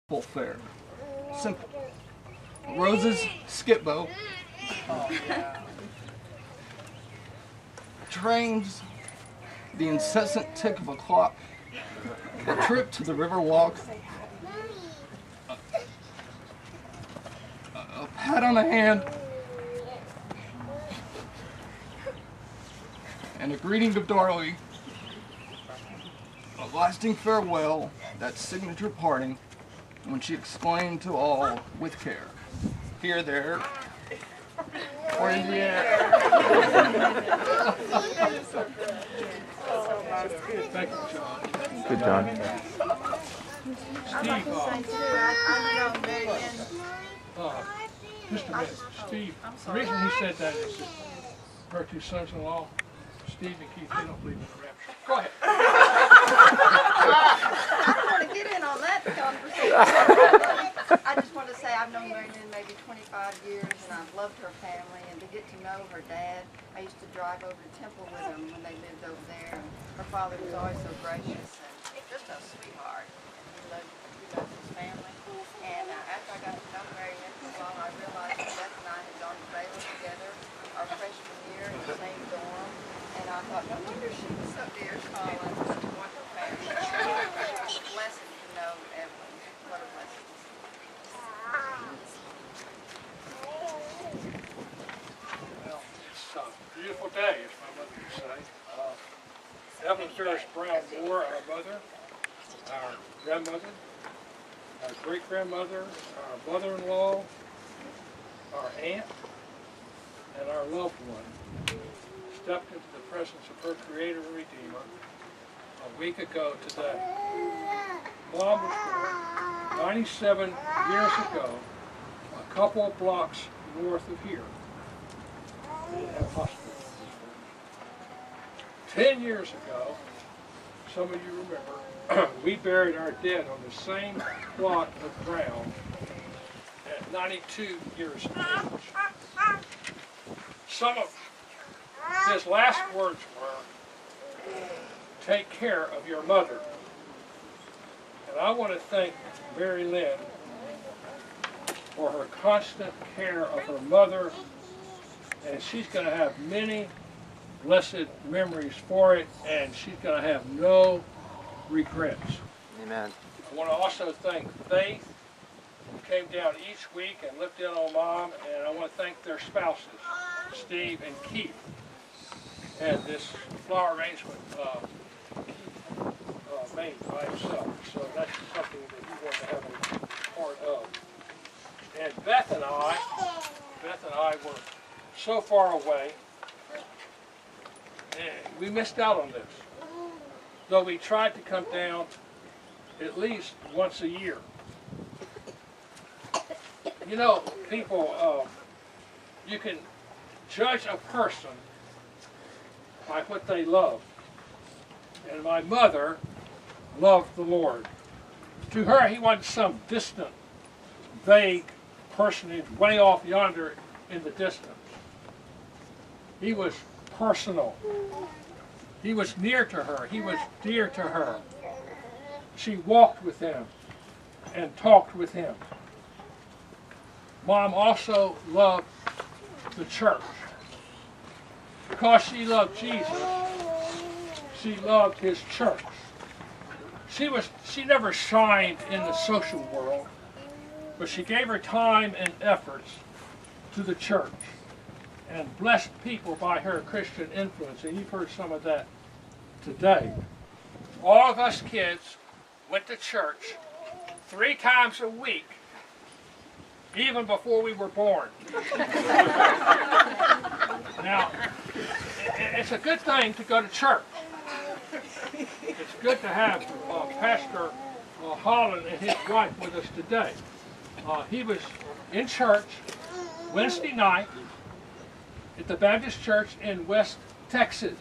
Fair. Simple. Roses, skip-bo. Oh, yeah. Trains, the incessant tick of a clock. A trip to the river walk. A pat on the hand. And a greeting of Darley. A lasting farewell, that signature parting, when she explained to all with care, here, there, or in the air. Thank you, John. Good, John. Steve, just a minute. Steve, the reason he said that is that her two sons-in-law, Steve and Keith, they don't believe in the rapture. Go ahead. I don't want to get in on that conversation. I just want to say I've known Mary Lynn maybe 25 years, and I've loved her family, and to get to know her dad. I used to drive over to Temple with them when they lived over there, and her father was always so gracious and just a sweetheart. And he loved his family. And after I got to know Mary Lynn for a while, I realized that Beth and I had gone to Baylor together our freshman year in the same dorm. And I thought, no wonder she was so dear to Colin, such a wonderful family. It was a blessing to know Evelyn. What a blessing. Well, it's a beautiful day, as my mother would say. Evelyn Ferris Brown Moore, our mother, our grandmother, our great-grandmother, our mother-in-law, our aunt, and our loved one stepped into the presence of her Creator and Redeemer a week ago today. Mom was born 97 years ago, a couple of blocks north of here. They didn't have hospitals. 10 years ago, some of you remember, we buried our dead on the same plot of ground at 92 years of age. Some of his last words were, take care of your mother. And I want to thank Mary Lynn for her constant care of her mother, and she's going to have many blessed memories for it, and she's going to have no regrets. Amen. I want to also thank Faith, who came down each week and looked in on Mom, and I want to thank their spouses, Steve and Keith. And this flower arrangement made by himself, so that's something that he wanted to have a part of. And Beth and I were so far away, and we missed out on this. Though we tried to come down at least once a year. You know, people, you can judge a person by what they love. And my mother loved the Lord. To her, he wasn't some distant, vague personage way off yonder in the distance. He was personal. He was near to her. He was dear to her. She walked with him and talked with him. Mom also loved the church. Because she loved Jesus, she loved his church. She never shined in the social world, but she gave her time and efforts to the church and blessed people by her Christian influence, and you've heard some of that today. All of us kids went to church 3 times a week, even before we were born. Now, it's a good thing to go to church. It's good to have Pastor Holland and his wife with us today. He was in church Wednesday night at the Baptist Church in West Texas.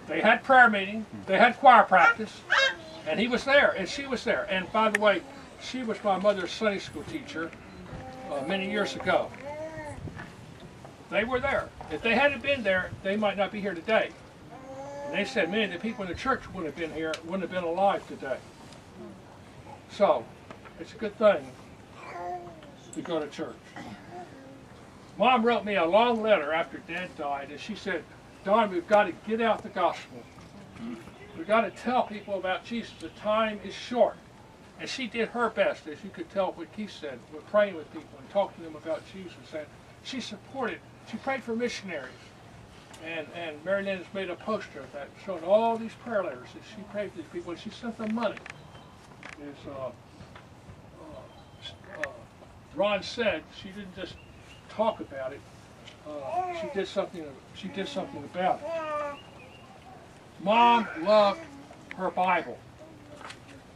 They had prayer meeting, they had choir practice, and he was there, and she was there. And by the way, she was my mother's Sunday school teacher many years ago. They were there. If they hadn't been there, they might not be here today. And they said many of the people in the church wouldn't have been here, wouldn't have been alive today. So, it's a good thing to go to church. Mom wrote me a long letter after Dad died, and she said, Don, we've got to get out the gospel. We've got to tell people about Jesus. The time is short. And she did her best, as you could tell what Keith said, with praying with people and talking to them about Jesus. And she supported, she prayed for missionaries. And Mary Lynn has made a poster of that, showing all these prayer letters that she prayed for these people, and she sent them money. As Ron said, she didn't just talk about it. She did something about it. Mom loved her Bible.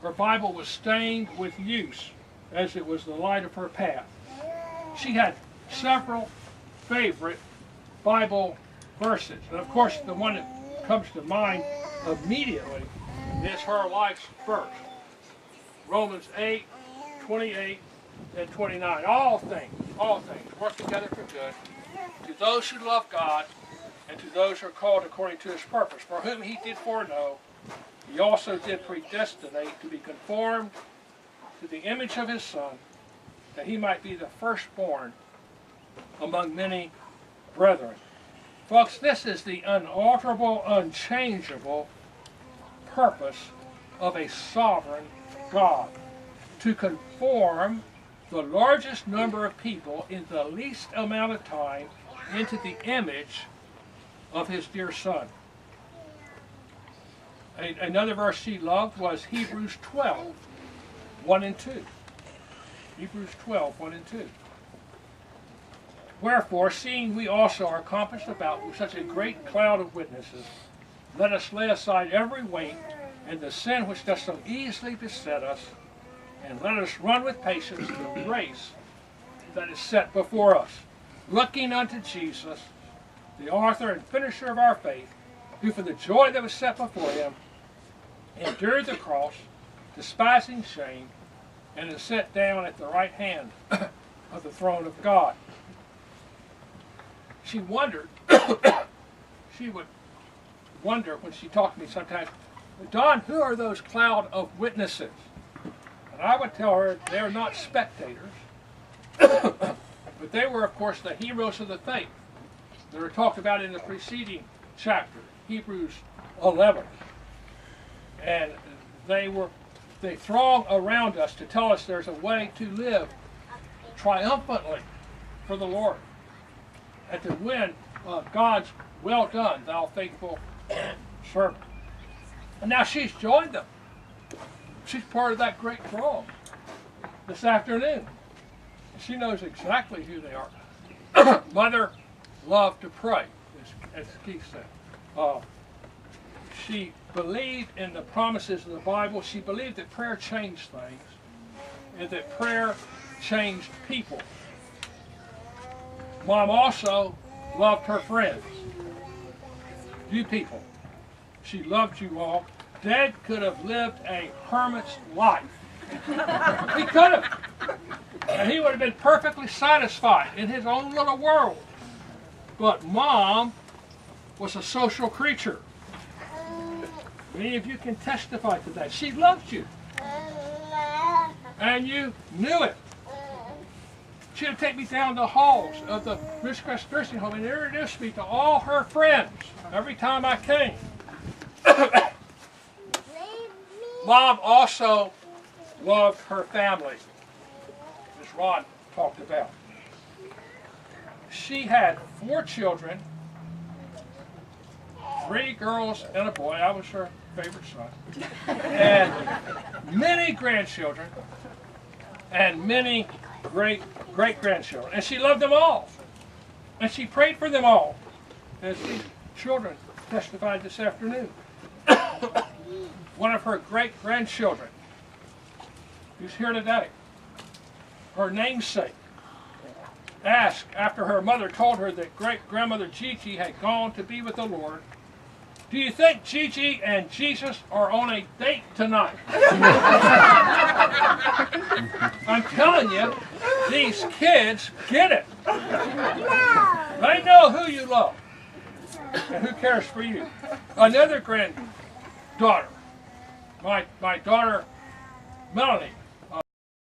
Her Bible was stained with use, as it was the light of her path. She had several favorite Bible verses. And of course, the one that comes to mind immediately is her life's verse. Romans 8, 28, and 29. All things work together for good to those who love God and to those who are called according to his purpose. For whom he did foreknow, he also did predestinate to be conformed to the image of his Son, that he might be the firstborn among many brethren. Folks, this is the unalterable, unchangeable purpose of a sovereign God, to conform the largest number of people in the least amount of time into the image of his dear Son. Another verse she loved was Hebrews 12, 1 and 2. Hebrews 12, 1 and 2. Wherefore, seeing we also are compassed about with such a great cloud of witnesses, let us lay aside every weight and the sin which does so easily beset us, and let us run with patience the race that is set before us, looking unto Jesus, the author and finisher of our faith, who for the joy that was set before him endured the cross, despising shame, and is set down at the right hand of the throne of God. She wondered, she would wonder when she talked to me sometimes, Don, who are those cloud of witnesses? And I would tell her they're not spectators, but they were, of course, the heroes of the faith. They were talked about in the preceding chapter, Hebrews 11. And they throng around us to tell us there's a way to live triumphantly for the Lord, and to win God's well done, thou faithful servant. And now she's joined them. She's part of that great throng this afternoon. She knows exactly who they are. Mother loved to pray, as Keith said. She believed in the promises of the Bible. She believed that prayer changed things, and that prayer changed people. Mom also loved her friends, you people. She loved you all. Dad could have lived a hermit's life. He could have. And he would have been perfectly satisfied in his own little world. But Mom was a social creature. Many of you can testify to that. She loved you. And you knew it. She would take me down the halls of the Ridgecrest Nursing Home and introduce me to all her friends every time I came. Mom also loved her family, as Ron talked about. She had 4 children, 3 girls and a boy. I was her favorite son. And many grandchildren, and many great-grandchildren. And she loved them all. And she prayed for them all, as these children testified this afternoon. One of her great-grandchildren, who's here today, her namesake, asked after her mother told her that great-grandmother Gigi had gone to be with the Lord, do you think Gigi and Jesus are on a date tonight? I'm telling you, these kids get it. They know who you love and who cares for you. Another granddaughter, my daughter Melanie,